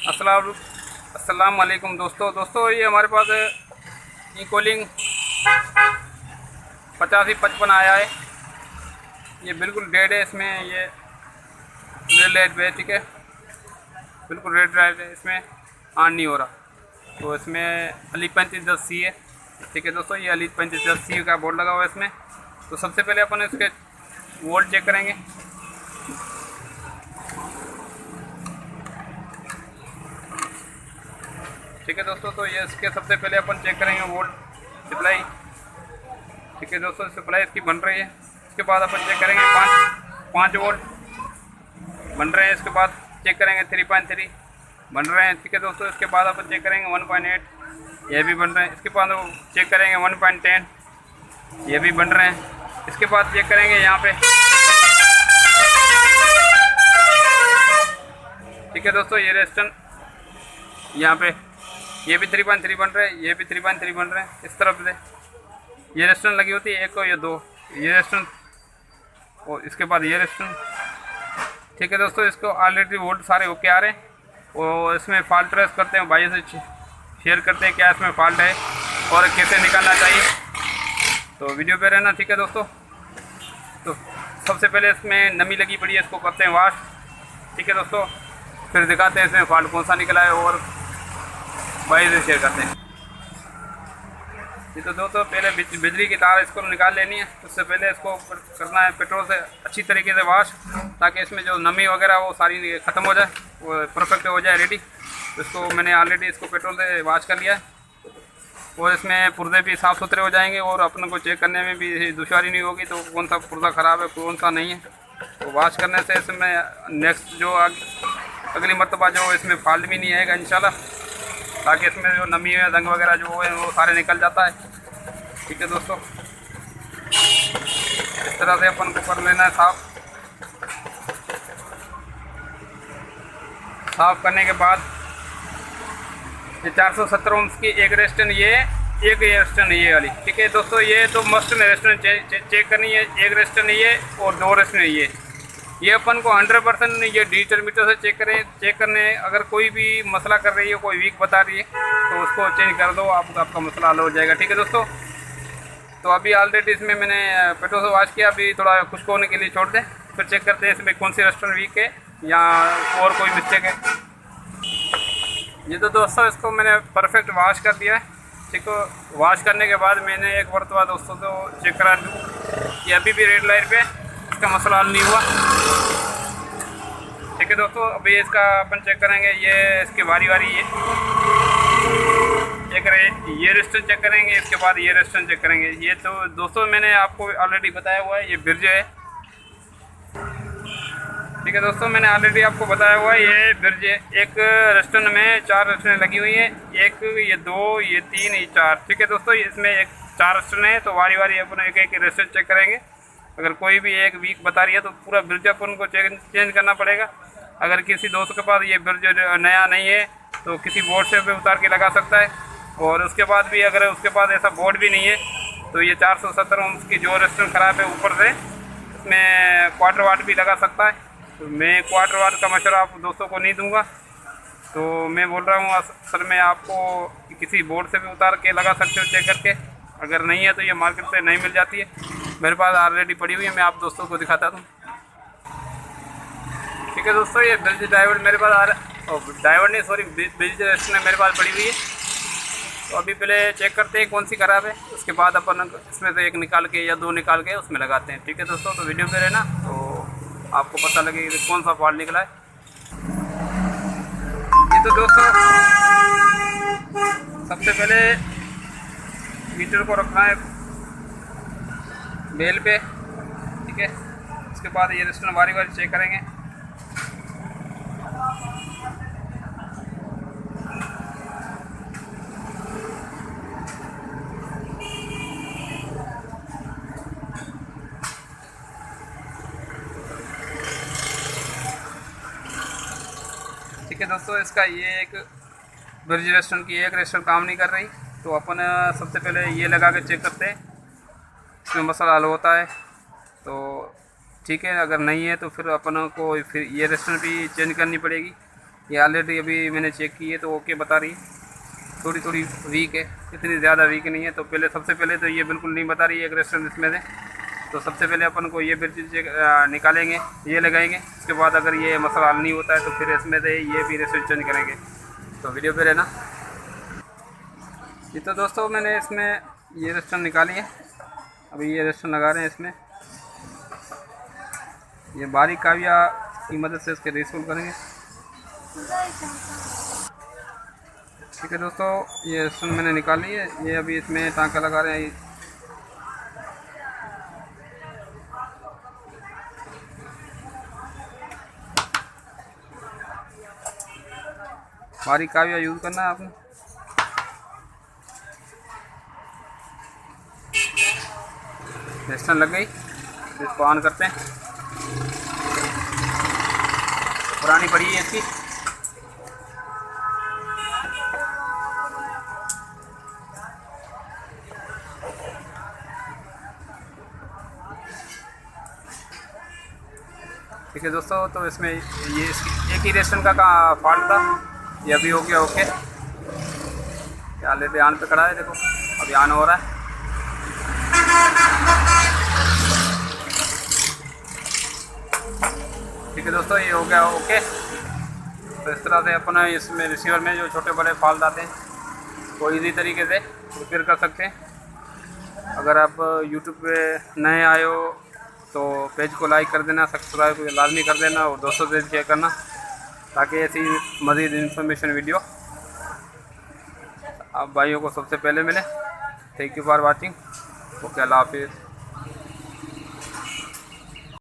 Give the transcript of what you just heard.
अस्सलाम वालेकुम दोस्तों ये हमारे पास ई-कॉलिंग 8555 आया है। ये बिल्कुल डेड है, इसमें ये रेड लाइट पे है, ठीक है, बिल्कुल रेड लाइट है, इसमें ऑन नहीं हो रहा। तो इसमें अली 3510C है, ठीक है दोस्तों, ये अली 3510C का बोर्ड लगा हुआ है इसमें। तो सबसे पहले अपन इसके वोल्ट चेक करेंगे। ठीक है दोस्तों, तो ये इसके सबसे पहले अपन चेक करेंगे वोल्ट सप्लाई। ठीक है दोस्तों, सप्लाई इसकी बन रही है। इसके बाद अपन चेक करेंगे 5 वोल्ट बन रहे हैं। इसके बाद चेक करेंगे 3.3 बन रहे हैं। ठीक है दोस्तों, इसके बाद अपन चेक करेंगे 1.8, ये भी बन रहे हैं। इसके बाद चेक करेंगे 1.10, ये भी बन रहे हैं। इसके बाद चेक करेंगे यहाँ पे। ठीक है दोस्तों, ये रेजिस्टेंस यहाँ पे ये भी 3.3 बन रहे हैं, ये भी 3.3 बन रहे हैं। इस तरफ से ये रेजिस्टेंस लगी होती है, एक या दो, ये रेजिस्टेंस और इसके बाद ये रेजिस्टेंस। ठीक है दोस्तों, इसको ऑलरेडी वोल्ट सारे होके आ रहे हैं और इसमें फॉल्ट ट्रेस करते हैं, भाई से शेयर करते हैं क्या इसमें फॉल्ट है और कैसे निकालना चाहिए। तो वीडियो पे रहना। ठीक है दोस्तों, तो सबसे पहले इसमें नमी लगी पड़ी है, इसको करते हैं वाश। ठीक है दोस्तों, फिर दिखाते हैं इसमें फॉल्ट कौन सा निकला है और भाई से शेयर करते हैं। ये तो दोस्तों पहले बिजली की तार इसको निकाल लेनी है। उससे पहले इसको करना है पेट्रोल से अच्छी तरीके से वाश, ताकि इसमें जो नमी वगैरह वो सारी ख़त्म हो जाए, वो परफेक्ट हो जाए रेडी। तो इसको मैंने ऑलरेडी इसको पेट्रोल से वाश कर लिया है और इसमें पुर्जे भी साफ़ सुथरे हो जाएंगे और अपन को चेक करने में भी दुश्वारी नहीं होगी, तो कौन सा पुर्जा ख़राब है कौन सा नहीं है। तो वाश करने से इसमें नेक्स्ट जो अगली मरतबा जो इसमें फॉल्ट भी नहीं आएगा इंशाल्लाह, ताकि इसमें जो नमी है रंग वगैरह जो है वो सारे निकल जाता है। ठीक है दोस्तों, इस तरह से अपन को कर लेना है साफ करने के बाद ये 470 ओम्स की एक रेजिस्टेंस एक रेजिस्टेंस ये वाली। ठीक है दोस्तों, ये तो मस्ट में रेजिस्टेंस चेक करनी है, एक रेजिस्टेंस ये और 2 रेजिस्टेंस ये अपन को 100% ये डिजिटल मीटर से चेक करने। अगर कोई भी मसला कर रही है, कोई वीक बता रही है, तो उसको चेंज कर दो, आपका मसला हल हो जाएगा। ठीक है दोस्तों, तो अभी ऑलरेडी इसमें मैंने पेट्रोल से वॉश किया, अभी थोड़ा खुश्क होने के लिए छोड़ दें, फिर चेक करते हैं इसमें कौन सी रेजिस्टेंस वीक है या और कोई मिस्टेक है। ये तो दोस्तों इसको मैंने परफेक्ट वॉश कर दिया है। ठीक है, वॉश करने के बाद मैंने एक मरतबा दोस्तों को चेक करा दूँ कि अभी भी रेड लाइट पे इसका मसला हल नहीं हुआ। ठीक है दोस्तों, अभी इसका अपन चेक करेंगे, ये इसके वारी ये रेजिस्टेंस चेक करेंगे, इसके बाद ये रेजिस्टेंस चेक करेंगे। ये तो दोस्तों मैंने आपको ऑलरेडी बताया हुआ है, ये ब्रिज है। ठीक है दोस्तों, मैंने ऑलरेडी आपको बताया हुआ है ये ब्रिज है। एक रेजिस्टेंस में 4 रेजिस्टेंस लगी हुई हैं, एक ये 2 ये 3 ये 4। ठीक है दोस्तों, इसमें 4 रेजिस्टेंस है, तो वारी अपन एक रेजिस्टेंस चेक करेंगे। अगर कोई भी एक वीक बता रही है तो पूरा ब्रिज अपन को चेंज करना पड़ेगा। अगर किसी दोस्त के पास ये ब्रिज नया नहीं है तो किसी बोर्ड से भी उतार के लगा सकता है। और उसके बाद भी अगर उसके पास ऐसा बोर्ड भी नहीं है तो ये 470 ओम्स की जो रेजिस्टेंस ख़राब है ऊपर से, इसमें क्वार्टर वाट भी लगा सकता है। तो मैं क्वार्टर वाट का मशवरा आप दोस्तों को नहीं दूंगा, तो मैं बोल रहा हूँ असल में आपको किसी बोर्ड से भी उतार के लगा सकते हो चेक करके। अगर नहीं है तो ये मार्केट से नहीं मिल जाती है, मेरे पास ऑलरेडी पड़ी हुई है, मैं आप दोस्तों को दिखाता हूँ। ठीक है दोस्तों, ये ब्रिज ड्राइवर मेरे पास ड्राइवर नहीं सॉरी ब्रिज रेजिस्टेंस मेरे पास पड़ी हुई है। तो अभी पहले चेक करते हैं कौन सी ख़राब है, उसके बाद अपन इसमें से एक निकाल के या 2 निकाल के उसमें लगाते हैं। ठीक है दोस्तों, तो वीडियो पे रहना, तो आपको पता लगे कि कौन सा फॉल्ट निकला है। ये तो दोस्तों सबसे पहले मीटर को रखना है बेल पे। ठीक है, उसके बाद ये रेजिस्टेंस वारी चेक करेंगे। ठीक है दोस्तों, इसका ये एक ब्रिज रेजिस्टेंस की एक रेजिस्टेंस काम नहीं कर रही, तो अपन सबसे पहले ये लगा के चेक करते हैं, इसमें मसला हल होता है। तो ठीक है, अगर नहीं है तो फिर अपन को फिर ये रेजिस्टेंस भी चेंज करनी पड़ेगी। ये ऑलरेडी अभी मैंने चेक की है तो ओके बता रही है, थोड़ी थोड़ी वीक है, इतनी ज़्यादा वीक नहीं है। तो पहले सबसे पहले तो ये बिल्कुल नहीं बता रही है एक रेस्टोरेंट इसमें से। तो सबसे पहले अपन को ये ब्रिज निकालेंगे, ये लगाएंगे। उसके बाद अगर ये मसला हल नहीं होता है तो फिर इसमें से ये भी रेस्टोरेंट चेंज करेंगे। तो वीडियो पे रहना। ये तो दोस्तों मैंने इसमें ये रेस्टोरेंट निकाली है, अभी ये रेस्टोरेंट लगा रहे हैं इसमें। ये बारीक काविया की मदद से इसके रेस्टोल करेंगे। ठीक है दोस्तों, ये रेस्टोरेंट मैंने निकाल ली है। ये अभी इसमें टाँका लगा रहे हैं। बारीक काविया यूज़ करना है आपने। रेस्टोरेंट लग गई, इसको ऑन करते हैं। पुरानी पड़ी है इसकी। ठीक है दोस्तों, तो इसमें ये एक ही रेस्टोरेंट का फॉल्ट था, ये अभी हो गया ओके। ऑलरेडी ऑन पे खड़ा है, देखो अभी ऑन हो रहा है। ठीक है दोस्तों, ये हो गया ओके। तो इस तरह से अपना इसमें रिसीवर में जो छोटे बड़े फॉल्ट आते हैं वो इजी तरीके से रिपेयर कर सकते हैं। अगर आप यूट्यूब पे नए आए हो तो पेज को लाइक कर देना, सब्सक्राइब लाजमी कर देना और दोस्तों से शेयर करना ताकि ऐसी मज़ीद इन्फॉर्मेशन वीडियो आप भाइयों को सबसे पहले मिले। Thank you for watching. Okay, अल्लाह हाफिज़।